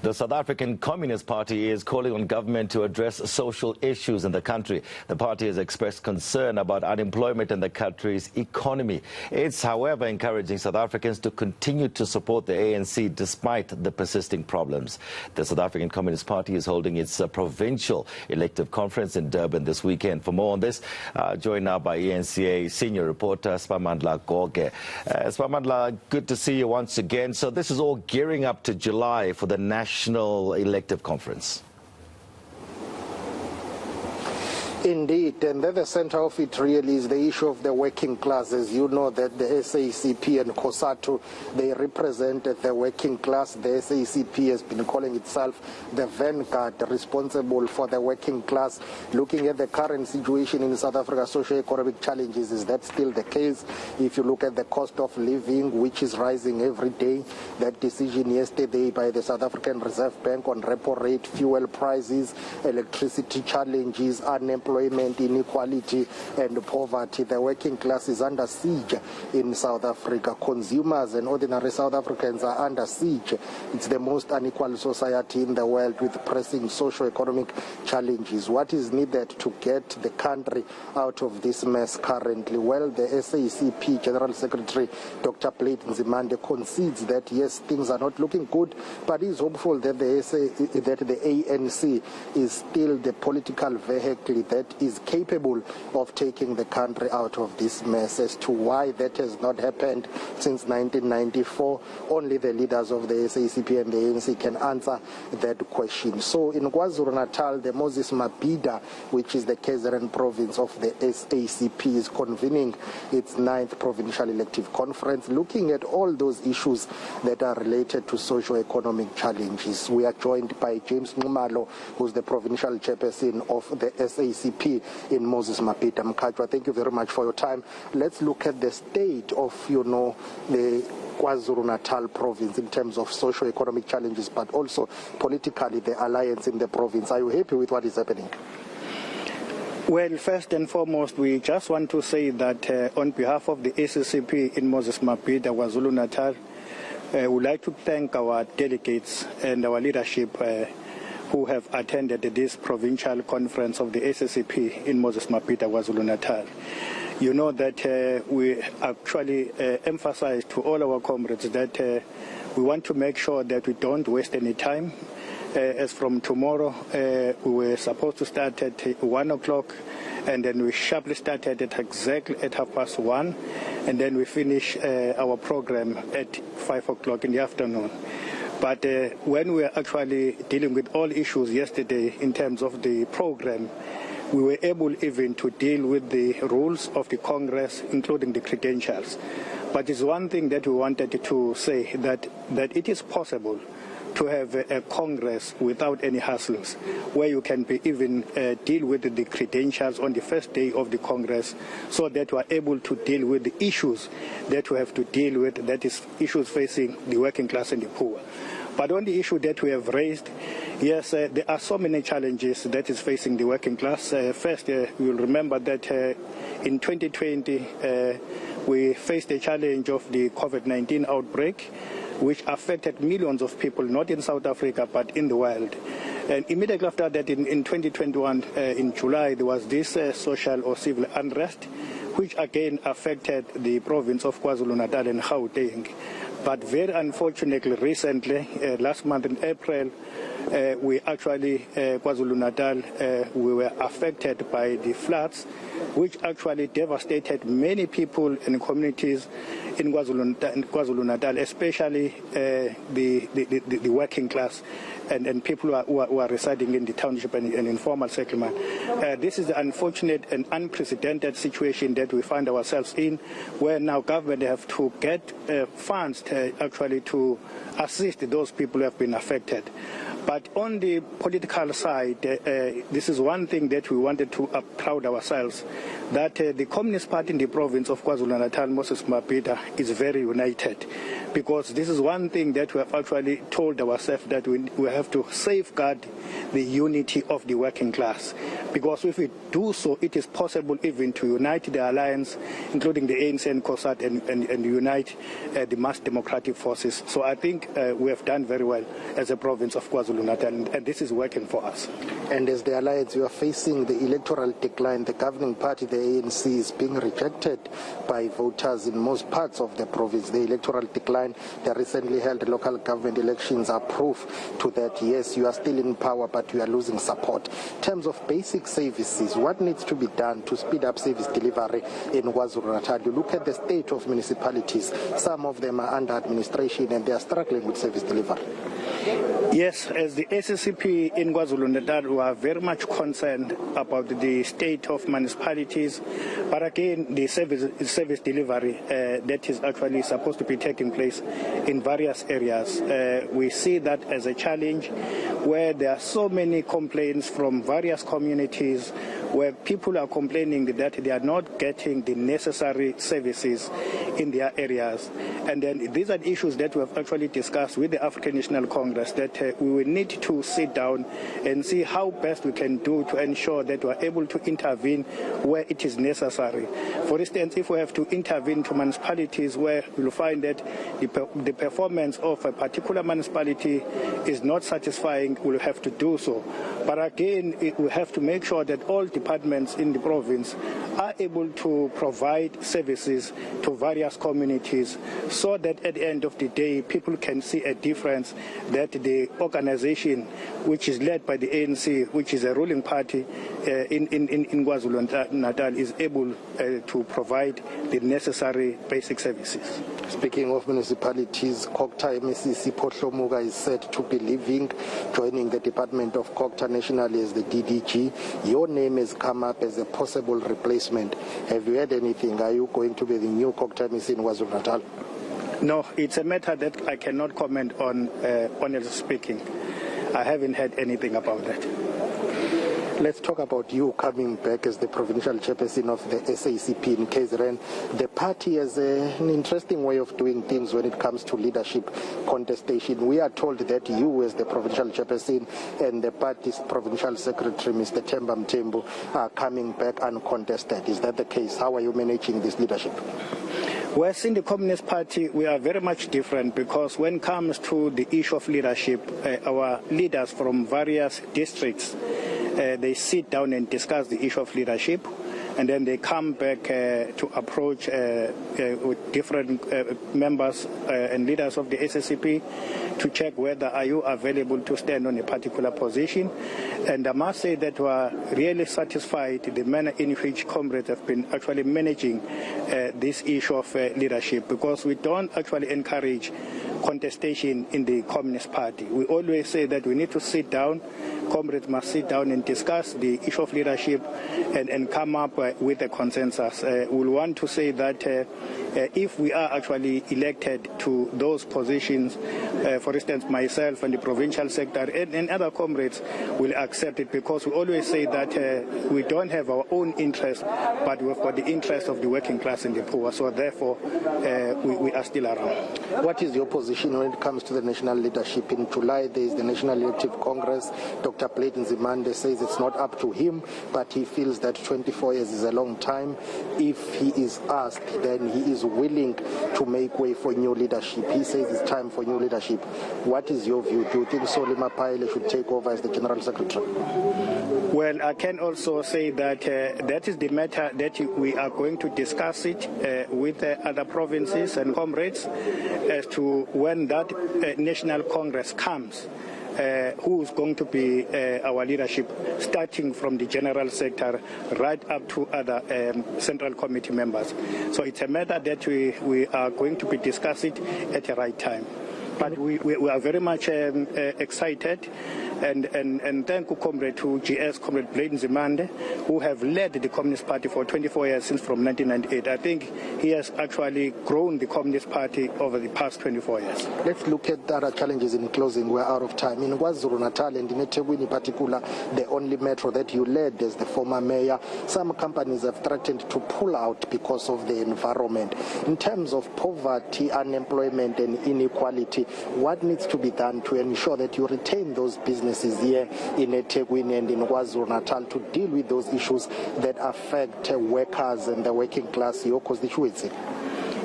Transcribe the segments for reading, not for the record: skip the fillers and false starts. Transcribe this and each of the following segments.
The South African Communist Party is calling on government to address social issues in the country. The party has expressed concern about unemployment in the country's economy. It's, however, encouraging South Africans to continue to support the ANC despite the persisting problems. The South African Communist Party is holding its provincial elective conference in Durban this weekend. For more on this, joined now by eNCA senior reporter Siphamandla Goge. Siphamandla, good to see you once again. So this is all gearing up to July for the National Elective Conference. Indeed, and at the center of it really is the issue of the working class. As you know, that the SACP and COSATU, they represent the working class. The SACP has been calling itself the vanguard responsible for the working class. Looking at the current situation in South Africa, socio-economic challenges, is that still the case? If you look at the cost of living, which is rising every day, that decision yesterday by the South African Reserve Bank on repo rate, fuel prices, electricity challenges, unemployment, inequality and poverty. The working class is under siege in South Africa. Consumers and ordinary South Africans are under siege. It's the most unequal society in the world with pressing socio-economic challenges. What is needed to get the country out of this mess currently? Well, the SACP General Secretary Dr. Plate Nzimande concedes that yes, things are not looking good, but is hopeful that the ANC is still the political vehicle that is capable of taking the country out of this mess. As to why that has not happened since 1994, only the leaders of the SACP and the ANC can answer that question. So in KwaZulu-Natal, the Moses Mabhida, which is the KZN province of the SACP, is convening its 9th provincial elective conference, looking at all those issues that are related to socio-economic challenges. We are joined by James Numalo, who's the provincial chairperson of the SACP in Moses Mabhida. Mkajwa, thank you very much for your time. Let's look at the state of, the KwaZulu-Natal province in terms of socio-economic challenges, but also politically the alliance in the province. Are you happy with what is happening? Well, first and foremost, we just want to say that on behalf of the SACP in Moses Mabhida, KwaZulu-Natal, we would like to thank our delegates and our leadership who have attended this provincial conference of the SACP in Moses Mabhida, KwaZulu-Natal. You know that we actually emphasize to all our comrades that we want to make sure that we don't waste any time. As from tomorrow, we were supposed to start at 1 o'clock, and then we sharply started at exactly at 1:30, and then we finish our program at 5 o'clock in the afternoon. But when we were actually dealing with all issues yesterday in terms of the program, we were able even to deal with the rules of the Congress, including the credentials. But it's one thing that we wanted to say, that it is possible to have a Congress without any hassles, where you can be even deal with the credentials on the first day of the Congress, so that we are able to deal with the issues that we have to deal with, that is issues facing the working class and the poor. But on the issue that we have raised, yes, there are so many challenges that is facing the working class. First, you'll remember that in 2020, we faced the challenge of the COVID-19 outbreak, which affected millions of people, not in South Africa, but in the world. And immediately after that, in 2021, in July, there was this social or civil unrest, which again affected the province of KwaZulu-Natal and Gauteng. But very unfortunately, recently, last month in April, we actually, KwaZulu-Natal, we were affected by the floods, which actually devastated many people and communities in KwaZulu-Natal, especially the working class and people who are residing in the township and informal settlement. This is the unfortunate and unprecedented situation that we find ourselves in, where now government have to get funds actually to assist those people who have been affected. But on the political side, this is one thing that we wanted to applaud ourselves, that the Communist Party in the province of KwaZulu-Natal, Moses Mabhida, is very united. Because this is one thing that we have actually told ourselves, that we have to safeguard the unity of the working class. Because if we do so, it is possible even to unite the alliance, including the ANC and COSAT, and unite the mass democracy. democratic forces. So I think we have done very well as a province of KwaZulu-Natal, and this is working for us. And as the Alliance, you are facing the electoral decline. The governing party, the ANC, is being rejected by voters in most parts of the province. The electoral decline, the recently held local government elections are proof to that. Yes, you are still in power, but you are losing support. In terms of basic services, what needs to be done to speed up service delivery in KwaZulu-Natal? You look at the state of municipalities, some of them are under administration and they are struggling with service delivery. Yes, as the SACP in KwaZulu-Natal, we are very much concerned about the state of municipalities, but again, the service delivery that is actually supposed to be taking place in various areas. We see that as a challenge where there are so many complaints from various communities where people are complaining that they are not getting the necessary services in their areas. And then these are issues that we have actually discussed with the African National Congress, that we will need to sit down and see how best we can do to ensure that we are able to intervene where it is necessary. For instance, if we have to intervene to municipalities where we'll find that the performance of a particular municipality is not satisfying, we'll have to do so. But again, we have to make sure that all departments in the province are able to provide services to various communities so that at the end of the day, people can see a difference, that the organization which is led by the ANC, which is a ruling party in KwaZulu-Natal, is able to provide the necessary basic services. Speaking of municipalities, Kokta MEC Siphamandla is said to be leaving, joining the Department of Kokta nationally as the DDG. Your name has come up as a possible replacement. Have you heard anything? Are you going to be the new Kokta MEC in KwaZulu-Natal? No, it's a matter that I cannot comment on, honestly speaking. I haven't heard anything about that. Let's talk about you coming back as the provincial chairperson of the SACP in KZN. The party has an interesting way of doing things when it comes to leadership contestation. We are told that you, as the provincial chairperson, and the party's provincial secretary, Mr. Themba Mthembu, are coming back uncontested. Is that the case? How are you managing this leadership? Whereas in the Communist Party, we are very much different, because when it comes to the issue of leadership, our leaders from various districts, they sit down and discuss the issue of leadership, and then they come back to approach with different members and leaders of the SACP to check whether are you available to stand on a particular position. And I must say that we are really satisfied the manner in which comrades have been actually managing this issue of leadership, because we don't actually encourage contestation in the Communist Party. We always say that we need to sit down, comrades must sit down and discuss the issue of leadership and come up with a consensus. We want to say that if we are actually elected to those positions, for instance, myself and the provincial secretary and other comrades will accept it, because we always say that we don't have our own interest, but we've got the interest of the working class and the poor, so therefore we are still around. What is your position when it comes to the national leadership? In July, there is the National Elective Congress. Dr. Blade Nzimande says it's not up to him, but he feels that 24 years is a long time. If he is asked, then he is willing to make way for new leadership. He says it's time for new leadership. What is your view? Do you think Solima Paile should take over as the General Secretary? Well, I can also say that that is the matter that we are going to discuss it with other provinces and comrades as to when that National Congress comes. Who's going to be our leadership, starting from the General Secretary right up to other Central Committee members. So it's a matter that we are going to be discussing at the right time. But we are very much excited and thank you, Comrade, to GS, Comrade Blade Nzimande, who have led the Communist Party for 24 years since from 1998. I think he has actually grown the Communist Party over the past 24 years. Let's look at the other challenges in closing. We're out of time. In KwaZulu-Natal and in eThekwini in particular, the only metro that you led as the former mayor, some companies have threatened to pull out because of the environment. In terms of poverty, unemployment and inequality, what needs to be done to ensure that you retain those businesses here in eThekwini and in KwaZulu-Natal to deal with those issues that affect workers and the working class, your constituency?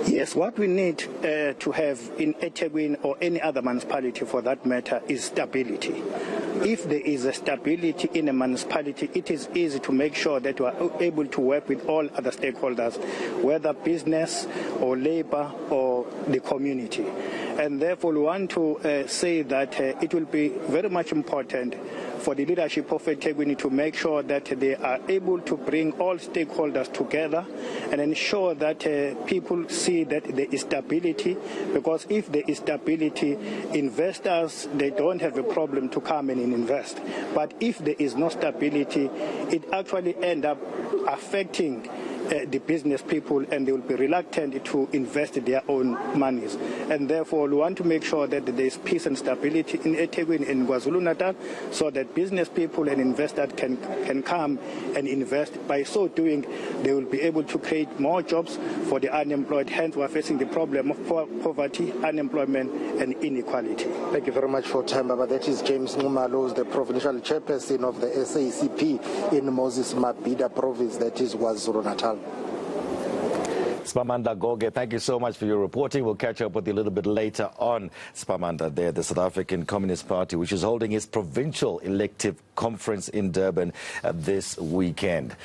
Yes, what we need to have in eThekwini or any other municipality for that matter is stability. If there is a stability in a municipality, it is easy to make sure that we are able to work with all other stakeholders, whether business or labor or the community. And therefore we want to say that it will be very much important for the leadership of eThekwini to make sure that they are able to bring all stakeholders together and ensure that people see that there is stability, because if there is stability, investors, they don't have a problem to come in and invest. But if there is no stability, it actually ends up affecting the business people, and they will be reluctant to invest their own monies. And therefore, we want to make sure that there is peace and stability in eThekwini and KwaZulu-Natal, so that business people and investors can come and invest. By so doing, they will be able to create more jobs for the unemployed. Hence, we are facing the problem of poverty, unemployment, and inequality. Thank you very much for time, Baba. That is James Nxumalo, the provincial chairperson of the SACP in Moses Mabhida province, that is KwaZulu-Natal. Siphamandla Goge, thank you so much for your reporting. We'll catch up with you a little bit later on. Siphamandla there, the South African Communist Party, which is holding its provincial elective conference in Durban this weekend.